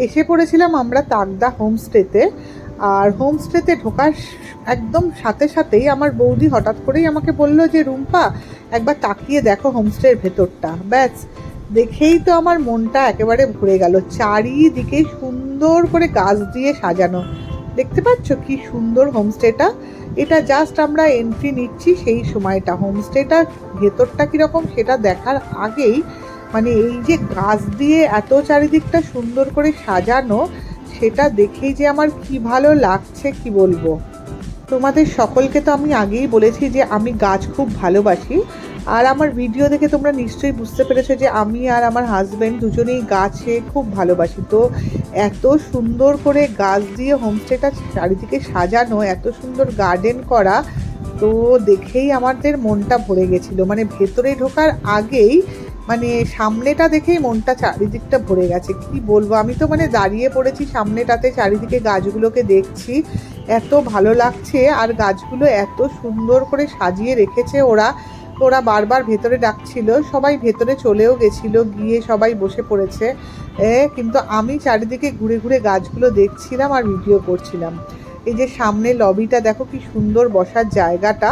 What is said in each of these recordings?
এসে পড়েছিলাম আমরা তাকদা হোমস্টেতে। আর হোমস্টেতে ঢোকার একদম সাথে সাথেই আমার বৌদি হঠাৎ করেই আমাকে বলল যে রুম্পা, একবার তাকিয়ে দেখো হোমস্টের ভেতরটা। ব্যাস, দেখেই তো আমার মনটা একেবারে ভরে গেল। চারিদিকে সুন্দর করে গাছ দিয়ে সাজানো, দেখতে পাচ্ছ কি সুন্দর হোমস্টেটা। এটা জাস্ট আমরা এন্ট্রি নিচ্ছি সেই সময়টা, হোমস্টেটার ভেতরটা কীরকম সেটা দেখার আগেই মানে এই যে গাছ দিয়ে এত চারিদিকটা সুন্দর করে সাজানো, সেটা দেখেই যে আমার কি ভালো লাগছে কি বলবো। তোমাদের সকলকে তো আমি আগেই বলেছি যে আমি গাছ খুব ভালোবাসি। আর আমার ভিডিও দেখে তোমরা নিশ্চয়ই বুঝতে পেরেছো যে আমি আর আমার হাজব্যান্ড দুজনেই গাছে খুব ভালোবাসি। তো এত সুন্দর করে গাছ দিয়ে হোমস্টেটা চারিদিকে সাজানো, এত সুন্দর গার্ডেন করা, তো দেখেই আমাদের মনটা ভরে গেছিলো। মানে ভেতরে ঢোকার আগেই মানে সামনেটা দেখেই মনটা চারিদিকটা ভরে গেছে, কি বলবো। আমি তো মানে দাঁড়িয়ে পড়েছি সামনেটাতে, চারিদিকে গাছগুলোকে দেখছি, এত ভালো লাগছে। আর গাছগুলো এত সুন্দর করে সাজিয়ে রেখেছে ওরা। ওরা বারবার ভেতরে ডাকছিল, সবাই ভেতরে চলেও গেছিলো, গিয়ে সবাই বসে পড়েছে। কিন্তু আমি চারিদিকে ঘুরে ঘুরে গাছগুলো দেখছিলাম আর ভিডিও করছিলাম। এই যে সামনে লবিটা দেখো কি সুন্দর বসার জায়গাটা,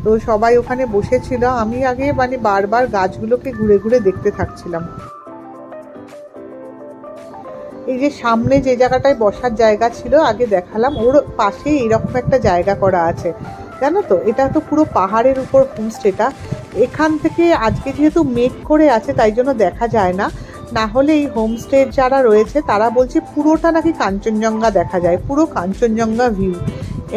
তো সবাই ওখানে বসেছিল। আমি আগে মানে বারবার গাছগুলোকে ঘুরে ঘুরে দেখতে থাকছিলাম। এই যে সামনে যে জায়গাটায় বসার জায়গা ছিল আগে দেখালাম, ওর পাশে এরকম একটা জায়গা করা আছে, জানো তো। এটা তো পুরো পাহাড়ের উপর হোমস্টেটা। এখান থেকে আজকে যেহেতু মেঘ করে আছে তাই জন্য দেখা যায় না, না হলে এই হোমস্টে যারা রয়েছে তারা বলছে পুরোটা নাকি কাঞ্চনজঙ্ঘা দেখা যায়, পুরো কাঞ্চনজঙ্ঘা ভিউ।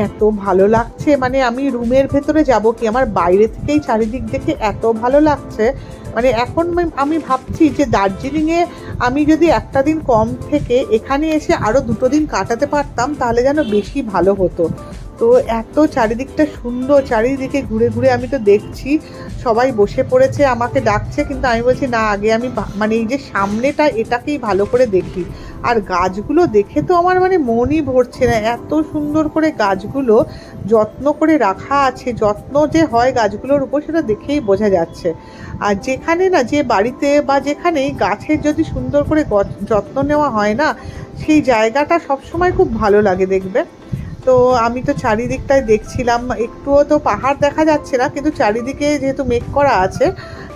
এত ভালো লাগছে, মানে আমি রুমের ভেতরে যাব কি, আমার বাইরে থেকেই চারিদিক দেখে এত ভালো লাগছে। মানে এখন আমি ভাবছি যে দার্জিলিংয়ে আমি যদি একটা দিন কম থেকে এখানে এসে আরও 2 দিন কাটাতে পারতাম তাহলে যেন বেশি ভালো হতো। তো এত চারিদিকটা সুন্দর, চারিদিকে ঘুরে ঘুরে আমি তো দেখছি সবাই বসে পড়েছে, আমাকে ডাকছে, কিন্তু আমি বলছি না, আগে আমি মানে এই যে সামনেটা এটাকেই ভালো করে দেখি। আর গাছগুলো দেখে তো আমার মানে মনই ভরছে না, এত সুন্দর করে গাছগুলো যত্ন করে রাখা আছে। যত্ন যে হয় গাছগুলোর উপর সেটা দেখেই বোঝা যাচ্ছে। আর যেখানে না, যে বাড়িতে বা যেখানেই গাছের যদি সুন্দর করে যত্ন নেওয়া হয় না, সেই জায়গাটা সবসময় খুব ভালো লাগে দেখবে। তো আমি তো চারিদিকটায় দেখছিলাম, একটুও তো পাহাড় দেখা যাচ্ছে না, কিন্তু চারিদিকে যেহেতু মেঘ করা আছে,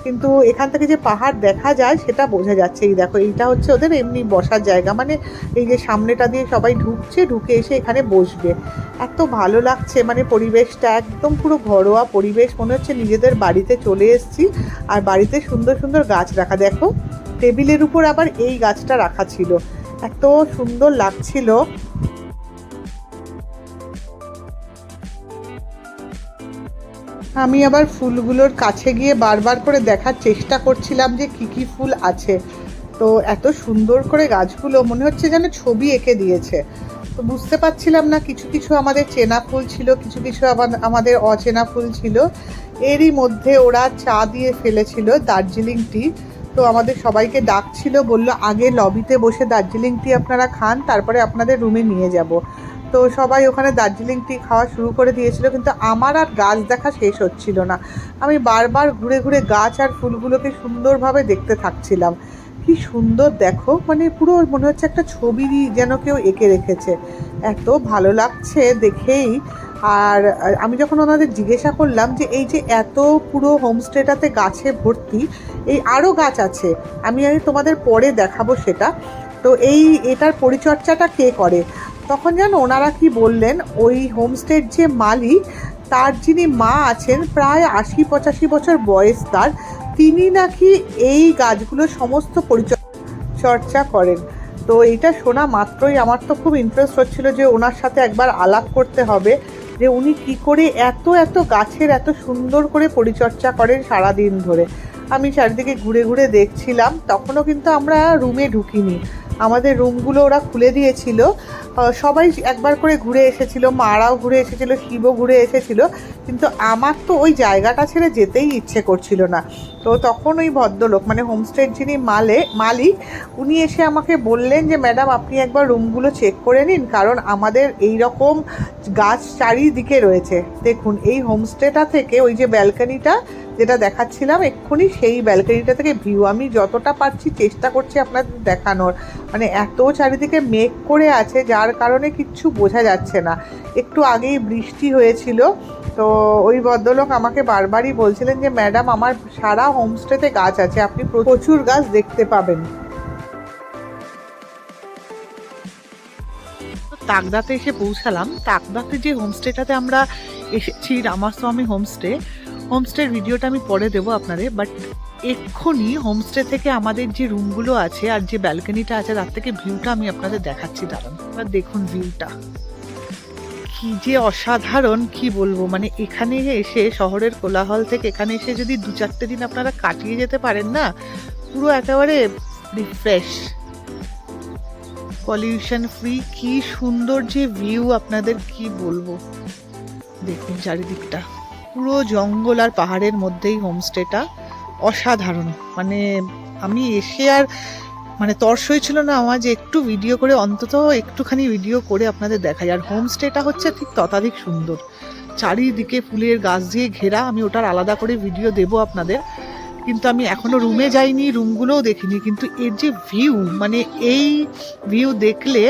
কিন্তু এখান থেকে যে পাহাড় দেখা যায় সেটা বোঝা যাচ্ছে। এই দেখো, এইটা হচ্ছে ওদের এমনি বসার জায়গা, মানে এই যে সামনেটা দিয়ে সবাই ঢুকছে, ঢুকে এসে এখানে বসবে। এত ভালো লাগছে, মানে পরিবেশটা একদম পুরো ঘরোয়া পরিবেশ, মনে হচ্ছে নিজেদের বাড়িতে চলে এসেছি। আর বাড়িতে সুন্দর সুন্দর গাছ রাখা, দেখো টেবিলের উপর আবার এই গাছটা রাখা ছিল, এত সুন্দর লাগছিল। আমি আবার ফুলগুলোর কাছে গিয়ে বারবার করে দেখার চেষ্টা করছিলাম যে কি কি ফুল আছে। তো এত সুন্দর করে গাছগুলো মনে হচ্ছে যেন ছবি এঁকে দিয়েছে। তো বুঝতে পারছিলাম না, কিছু কিছু আমাদের চেনা ফুল ছিল, কিছু কিছু আমাদের অচেনা ফুল ছিল। এরই মধ্যে ওরা চা দিয়ে ফেলেছিল দার্জিলিং টি। তো আমাদের সবাইকে ডাকছিল, বলল আগে লবিতে বসে দার্জিলিং টি আপনারা খান, তারপরে আপনাদের রুমে নিয়ে যাব। তো সবাই ওখানে দার্জিলিং টি খাওয়া শুরু করে দিয়েছিল, কিন্তু আমার আর গাছ দেখা শেষ হচ্ছিল না। আমি বারবার ঘুরে ঘুরে গাছ আর ফুলগুলোকে সুন্দরভাবে দেখতে থাকছিলাম। কি সুন্দর দেখো, মানে পুরো মনে হচ্ছে একটা ছবি যেন কেউ এঁকে রেখেছে, এত ভালো লাগছে দেখেই। আর আমি যখন ওনাদের জিজ্ঞাসা করলাম যে এই যে এত পুরো হোমস্টেটাতে গাছে ভর্তি, এই আরও গাছ আছে, আমি তোমাদের পরে দেখাবো সেটা, তো এটার পরিচর্যাটা কে করে, তখন যেন ওনারা কি বললেন, ওই হোমস্টের যে মালিক, তার যিনি মা আছেন, প্রায় 80-85 বছর বয়স তার, তিনি নাকি এই গাছগুলোর সমস্ত পরিচর্যা করেন। তো এইটা শোনা মাত্রই আমার তো খুব ইন্টারেস্ট হচ্ছিল যে ওনার সাথে একবার আলাপ করতে হবে, যে উনি কি করে এত এত গাছের এত সুন্দর করে পরিচর্যা করেন সারাদিন ধরে। আমি চারিদিকে ঘুরে ঘুরে দেখছিলাম, তখনও কিন্তু আমরা রুমে ঢুকিনি, আমাদের রুমগুলো ওরা খুলে দিয়েছিল। সবাই একবার করে ঘুরে এসেছিলো, মারাও ঘুরে এসেছিলো, শিবও ঘুরে এসেছিলো, কিন্তু আমার তো ওই জায়গাটা ছেড়ে যেতেই ইচ্ছে করছিল না। তো তখন ওই ভদ্রলোক, মানে হোমস্টের যিনি মালিক, উনি এসে আমাকে বললেন যে ম্যাডাম আপনি একবার রুমগুলো চেক করে নিন, কারণ আমাদের এই রকম গাছ চারিদিকে রয়েছে। দেখুন এই হোমস্টেটা থেকে ওই যে ব্যালকনিটা, যেটা দেখাচ্ছিলাম এক্ষুনি, সেই ব্যালকনিটা থেকে ভিউ। আমি যতটা পারছি চেষ্টা করছি আপনাদের দেখানোর, মানে এত চারিদিকে মেঘ করে আছে যার কারণে কিচ্ছু বোঝা যাচ্ছে না। একটু আগেই বৃষ্টি হয়েছিল, তো ওই ভদ্রলোক আমাকে বারবারই বলছিলেন যে ম্যাডাম আমার সারা হোমস্টেতে গাছ আছে, আপনি প্রচুর গাছ দেখতে পাবেন। তাকদাতে এসে পৌঁছালাম। তাকদাতে যে হোমস্টেটাতে আমরা এসেছি, রামাস্বামী হোমস্টের ভিডিওটা আমি পরে দেবো আপনাদের। বাট এক্ষুনি হোমস্টে থেকে আমাদের যে রুমগুলো আছে আর যে ব্যালকনিটা আছে তার থেকে ভিউটা আমি আপনাদের দেখাচ্ছি, দাঁড়ান। এবার দেখুন ভিউটা কি যে অসাধারণ, কি বলবো। মানে এখানে এসে, শহরের কোলাহল থেকে এখানে এসে যদি 2-4 দিন আপনারা কাটিয়ে যেতে পারেন না, পুরো একেবারে রিফ্রেশ, পলিউশন ফ্রি, কি সুন্দর যে ভিউ, আপনাদের কি বলবো। দেখুন চারিদিকটা পুরো জঙ্গল আর পাহাড়ের মধ্যেই হোমস্টেটা, অসাধারণ। মানে আমি এসে আর মানে তর্স হয়েছিল না আমার যে একটু ভিডিও করে, অন্তত একটুখানি ভিডিও করে আপনাদের দেখাই। আর হোমস্টেটা হচ্ছে ঠিক ততাধিক সুন্দর, চারিদিকে ফুলের গাছ দিয়ে ঘেরা। আমি ওটার আলাদা করে ভিডিও দেবো আপনাদের, কিন্তু আমি এখনো রুমে যাইনি, রুমগুলোও দেখিনি। কিন্তু এর যে ভিউ, মানে এই ভিউ দেখলে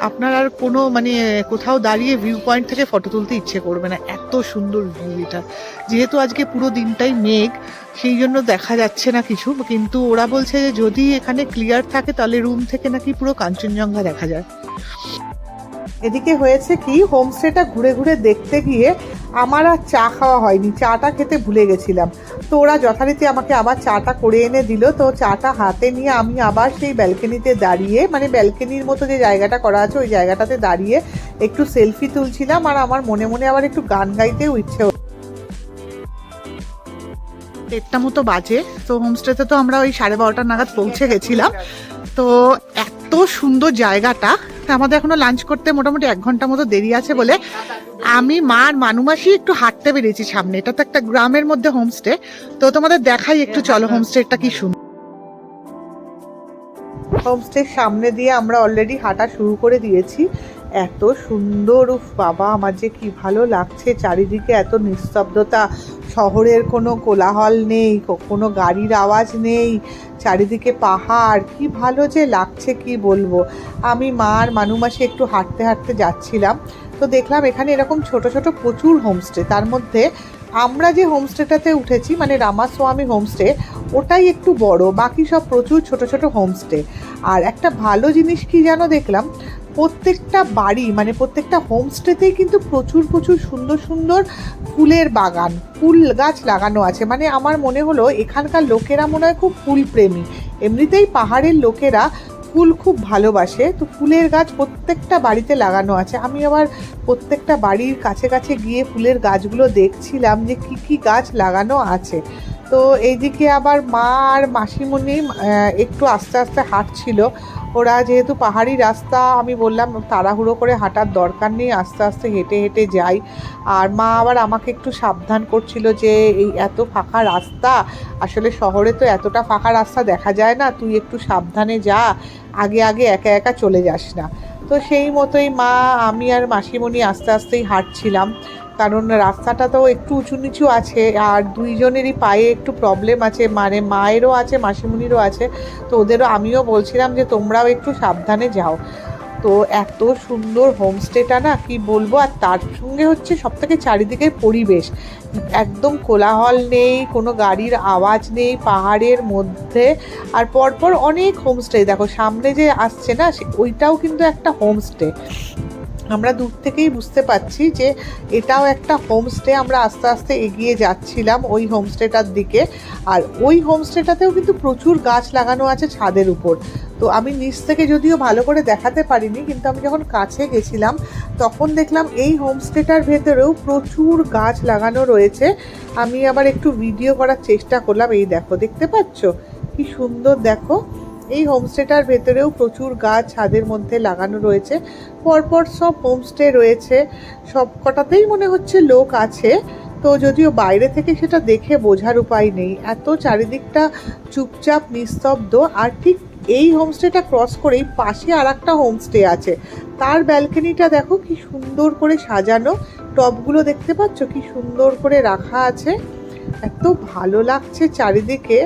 আপনার আর কোনো মানে কোথাও দাঁড়িয়ে ভিউ পয়েন্ট থেকে ফটো তুলতে ইচ্ছে করবে না, এত সুন্দর ভিউ এটা। যেহেতু আজকে পুরো দিনটাই মেঘ, সেই জন্য দেখা যাচ্ছে না কিছু, কিন্তু ওরা বলছে যে যদি এখানে ক্লিয়ার থাকে তাহলে রুম থেকে নাকি পুরো কাঞ্চনজঙ্ঘা দেখা যায়। এদিকে হয়েছে কি, হোমস্টেটা ঘুরে ঘুরে দেখতে গিয়ে আমার আর চা খাওয়া হয়নি, চাটা খেতে ভুলে গেছিলাম। তো ওরা যথারীতি আমাকে আবার চাটা করে এনে দিল। তো চাটা হাতে নিয়ে আমি আবার সেই ব্যালকনিতে দাঁড়িয়ে, মানে ব্যালকনির মতো যে জায়গাটা করা আছে ওই জায়গাটাতে দাঁড়িয়ে একটু সেলফি তুলছিলাম। আর আমার মনে মনে আবার একটু গান গাইতেও ইচ্ছে। 1টা মতো বাজে। তো হোমস্টেতে তো আমরা ওই 12:30 নাগাদ পৌঁছে গেছিলাম। তো এত সুন্দর জায়গাটা, আমাদের এখনো লাঞ্চ করতে মোটামুটি 1 ঘন্টা মতো দেরি আছে বলে আমি মার মানুমাসি একটু হাঁটতে বেরিয়েছি সামনে। এটা তো একটা গ্রামের মধ্যে হোমস্টে, তো তোমাদের দেখাই একটু, চলো হোমস্টেটা কি সুন্দর। হোমস্টের সামনে দিয়ে আমরা অলরেডি হাঁটা শুরু করে দিয়েছি। এত সুন্দর, উফ বাবা, আমার যে কি ভালো লাগছে। চারিদিকে এত নিস্তব্ধতা, শহরের কোনো কোলাহল নেই, কোনো গাড়ির আওয়াজ নেই, চারিদিকে পাহাড়, কি ভালো যে লাগছে কি বলবো। আমি মার মানুমাসে একটু হাঁটতে হাঁটতে যাচ্ছিলাম, তো দেখলাম এখানে এরকম ছোট ছোট প্রচুর হোমস্টে। তার মধ্যে আমরা যে হোমস্টেটাতে উঠেছি, মানে রামাস্বামী হোমস্টে, ওটাই একটু বড়, বাকি সব প্রচুর ছোট ছোট হোমস্টে। আর একটা ভালো জিনিস কি জানো দেখলাম, প্রত্যেকটা বাড়ি, মানে প্রত্যেকটা হোমস্টেতেই কিন্তু প্রচুর প্রচুর সুন্দর সুন্দর ফুলের বাগান, ফুল গাছ লাগানো আছে। মানে আমার মনে হলো এখানকার লোকেরা মনে হয় খুব ফুল প্রেমী। এমনিতেই পাহাড়ের লোকেরা ফুল খুব ভালোবাসে, তো ফুলের গাছ প্রত্যেকটা বাড়িতে লাগানো আছে। আমি আবার প্রত্যেকটা বাড়ির কাছে কাছে গিয়ে ফুলের গাছগুলো দেখছিলাম যে কি কি গাছ লাগানো আছে। তো এইদিকে আবার মা আর মাসিমণি একটু আস্তে আস্তে হাঁটছিল। ওরা যেহেতু পাহাড়ি রাস্তা, আমি বললাম তাড়াহুড়ো করে হাঁটার দরকার নেই, আস্তে আস্তে হেঁটে হেঁটে যাই। আর মা আবার আমাকে একটু সাবধান করছিল যে এই এত ফাঁকা রাস্তা, আসলে শহরে তো এতটা ফাঁকা রাস্তা দেখা যায় না, তুই একটু সাবধানে যা, আগে আগে একা একা চলে যাস না। তো সেই মতোই মা, আমি আর মাসিমণি আস্তে আস্তেই হাঁটছিলাম, কারণ রাস্তাটা তো একটু উঁচু নিচু আছে আর দুইজনেরই পায়ে একটু প্রবলেম আছে, মানে মায়েরও আছে মাসিমণিরও আছে। তো ওদেরও আমিও বলছিলাম যে তোমরাও একটু সাবধানে যাও। তো এত সুন্দর হোমস্টেটা না, কি বলবো। আর তার সঙ্গে হচ্ছে সবথেকে চারিদিকের পরিবেশ, একদম কোলাহল নেই, কোনো গাড়ির আওয়াজ নেই, পাহাড়ের মধ্যে। আর পরপর অনেক হোমস্টে, দেখো সামনে যে আসছে না, ওইটাও কিন্তু একটা হোমস্টে। আমরা দূর থেকেই বুঝতে পারছি যে এটাও একটা হোমস্টে। আমরা আস্তে আস্তে এগিয়ে যাচ্ছিলাম ওই হোমস্টেটার দিকে। আর ওই হোমস্টেটাতেও কিন্তু প্রচুর গাছ লাগানো আছে ছাদের উপর। তো আমি নিচ থেকে যদিও ভালো করে দেখাতে পারিনি, কিন্তু আমি যখন কাছে গেছিলাম তখন দেখলাম এই হোমস্টেটার ভেতরেও প্রচুর গাছ লাগানো রয়েছে। আমি আবার একটু ভিডিও করার চেষ্টা করলাম। এই দেখো, দেখতে পাচ্ছ কি সুন্দর, দেখো এই হোমস্টেটার ভেতরেও প্রচুর গাছ ছাদের মধ্যে লাগানো রয়েছে। পরপর সব হোমস্টে রয়েছে, সব কটাতেই মনে হচ্ছে লোক আছে। তো যদিও বাইরে থেকে সেটা দেখে বোঝার উপায় নেই, এত চারিদিকটা চুপচাপ নিস্তব্ধ। আর ঠিক এই হোমস্টেটা ক্রস করেই পাশে আর একটা হোমস্টে আছে, তার ব্যালকনিটা দেখো কি সুন্দর করে সাজানো, টবগুলো দেখতে পাচ্ছ কি সুন্দর করে রাখা আছে। এত ভালো লাগছে চারিদিকে।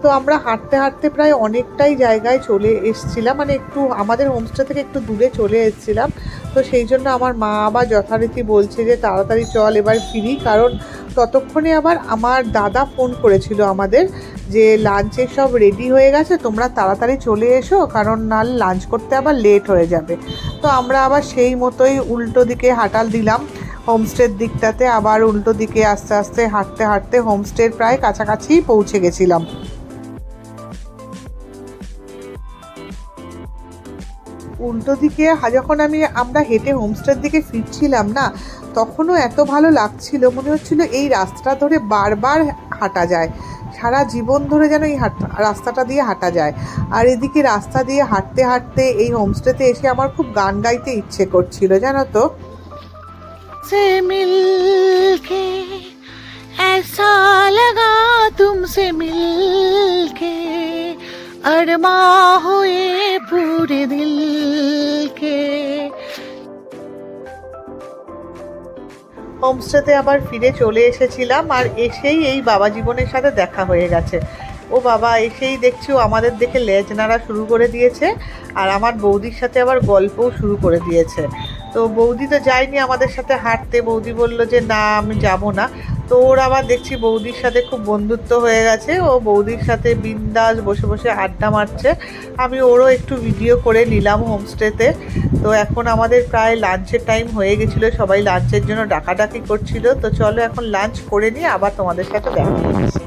তো আমরা হাঁটতে হাঁটতে প্রায় অনেকটাই জায়গায় চলে এসেছিলাম, মানে একটু আমাদের হোমস্টে থেকে একটু দূরে চলে এসেছিলাম। তো সেই জন্য আমার মা আবার যথারীতি বলছে যে তাড়াতাড়ি চল এবার ফিরি, কারণ ততক্ষণে আবার আমার দাদা ফোন করেছিল আমাদের যে লাঞ্চের সব রেডি হয়ে গেছে, তোমরা তাড়াতাড়ি চলে এসো, কারণ নাহলে লাঞ্চ করতে আবার লেট হয়ে যাবে। তো আমরা আবার সেই মতোই উল্টো দিকে হাঁটাল দিলাম হোমস্টের দিকটাতে, আবার উল্টো দিকে আস্তে আস্তে হাঁটতে হাঁটতে হোমস্টের প্রায় কাছাকাছি পৌঁছে গেছিলাম। উল্টো দিকে যখন আমরা হেঁটে হোমস্টের দিকে ফিরছিলাম না, তখনও এত ভালো লাগছিল, মনে হচ্ছিল এই রাস্তা ধরে বারবার হাঁটা যায়, সারা জীবন ধরে যেন এই রাস্তাটা দিয়ে হাঁটা যায়। আর এদিকে রাস্তা দিয়ে হাঁটতে হাঁটতে এই হোমস্টেতে এসে আমার খুব গান গাইতে ইচ্ছে করছিল, জানো তো। से मिलके ऐसा लगा तुमसे मिलके अरमा हुए पूरे दिल के। হোমস্টেতে আবার ফিরে চলে এসেছিলাম, আর এসেই এই বাবা জীবনের সাথে দেখা হয়ে গেছে। ও বাবা এসেই দেখছি ও আমাদের দেখে লেজ নাড়া শুরু করে দিয়েছে, আর আমার বৌদির সাথে আবার গল্পও শুরু করে দিয়েছে। তো বৌদি তো যায়নি আমাদের সাথে হাঁটতে, বৌদি বলল যে না আমি যাব না। তো ওর আবার দেখছি বৌদির সাথে খুব বন্ধুত্ব হয়ে গেছে, ও বৌদির সাথে বিন্দাস বসে বসে আড্ডা মারছে। আমি ওরও একটু ভিডিও করে নিলাম হোমস্টেতে। তো এখন আমাদের প্রায় লাঞ্চের টাইম হয়ে গেছিলো, সবাই লাঞ্চের জন্য ডাকাডাকি করছিল। তো চলো এখন লাঞ্চ করে নিয়ে আবার তোমাদের সাথে দেখা হচ্ছে।